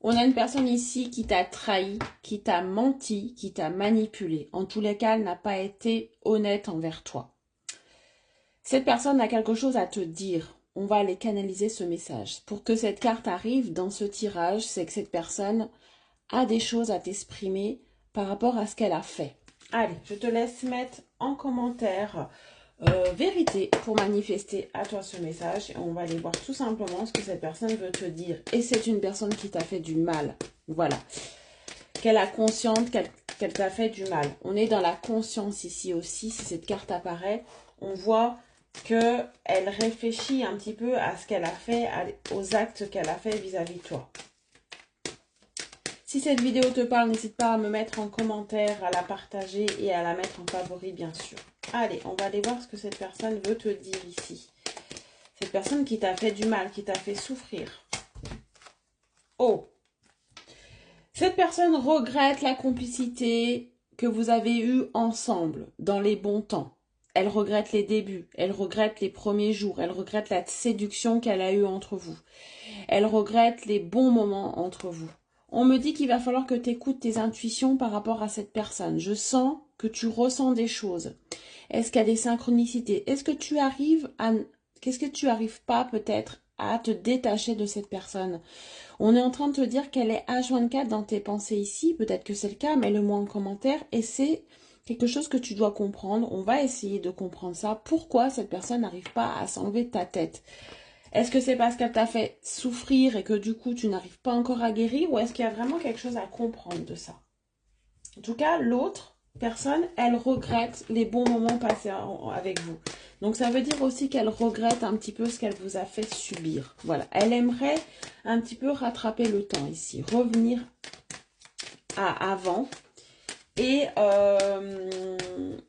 On a une personne ici qui t'a trahi, qui t'a menti, qui t'a manipulé. En tous les cas, elle n'a pas été honnête envers toi. Cette personne a quelque chose à te dire. On va aller canaliser ce message. Pour que cette carte arrive dans ce tirage, c'est que cette personne a des choses à t'exprimer par rapport à ce qu'elle a fait. Allez, je te laisse mettre en commentaire vérité pour manifester à toi ce message. Et on va aller voir tout simplement ce que cette personne veut te dire. Et c'est une personne qui t'a fait du mal. Voilà. Qu'elle a conscience qu'elle t'a fait du mal. On est dans la conscience ici aussi. Si cette carte apparaît, on voit qu'elle réfléchit un petit peu à ce qu'elle a fait, aux actes qu'elle a fait vis-à-vis de toi. Si cette vidéo te parle, n'hésite pas à me mettre en commentaire, à la partager et à la mettre en favori, bien sûr. Allez, on va aller voir ce que cette personne veut te dire ici. Cette personne qui t'a fait du mal, qui t'a fait souffrir. Oh! Cette personne regrette la complicité que vous avez eue ensemble dans les bons temps. Elle regrette les débuts, elle regrette les premiers jours, elle regrette la séduction qu'elle a eue entre vous. Elle regrette les bons moments entre vous. On me dit qu'il va falloir que tu écoutes tes intuitions par rapport à cette personne. Je sens que tu ressens des choses. Est-ce qu'il y a des synchronicités? Est-ce que tu arrives à... Qu'est-ce que tu arrives pas peut-être à te détacher de cette personne? On est en train de te dire qu'elle est H24 dans tes pensées ici. Peut-être que c'est le cas, mets-le-moi en commentaire. Et c'est quelque chose que tu dois comprendre. On va essayer de comprendre ça. Pourquoi cette personne n'arrive pas à s'enlever de ta tête? Est-ce que c'est parce qu'elle t'a fait souffrir et que du coup tu n'arrives pas encore à guérir, ou est-ce qu'il y a vraiment quelque chose à comprendre de ça? En tout cas, l'autre personne, elle regrette les bons moments passés avec vous. Donc ça veut dire aussi qu'elle regrette un petit peu ce qu'elle vous a fait subir. Voilà, elle aimerait un petit peu rattraper le temps ici, revenir à avant et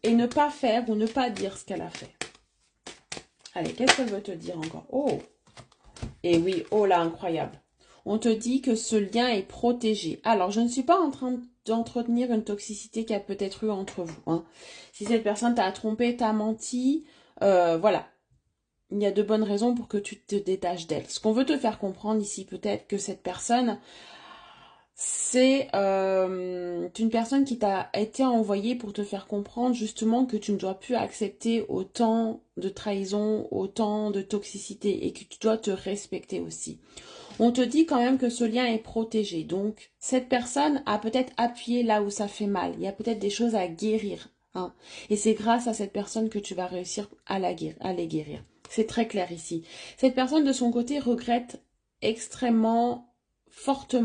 ne pas faire ou ne pas dire ce qu'elle a fait. Allez, qu'est-ce qu'elle veut te dire encore? Oh! Et oui, oh là, incroyable. On te dit que ce lien est protégé. Alors, je ne suis pas en train d'entretenir une toxicité qu'il y a peut-être eu entre vous. Hein. Si cette personne t'a trompé, t'a menti, voilà. Il y a de bonnes raisons pour que tu te détaches d'elle. Ce qu'on veut te faire comprendre ici, peut-être que cette personne, c'est une personne qui t'a été envoyée pour te faire comprendre justement que tu ne dois plus accepter autant de trahison, autant de toxicité et que tu dois te respecter aussi. On te dit quand même que ce lien est protégé. Donc, cette personne a peut-être appuyé là où ça fait mal. Il y a peut-être des choses à guérir. Hein. Et c'est grâce à cette personne que tu vas réussir à les guérir. C'est très clair ici. Cette personne, de son côté, regrette extrêmement fortement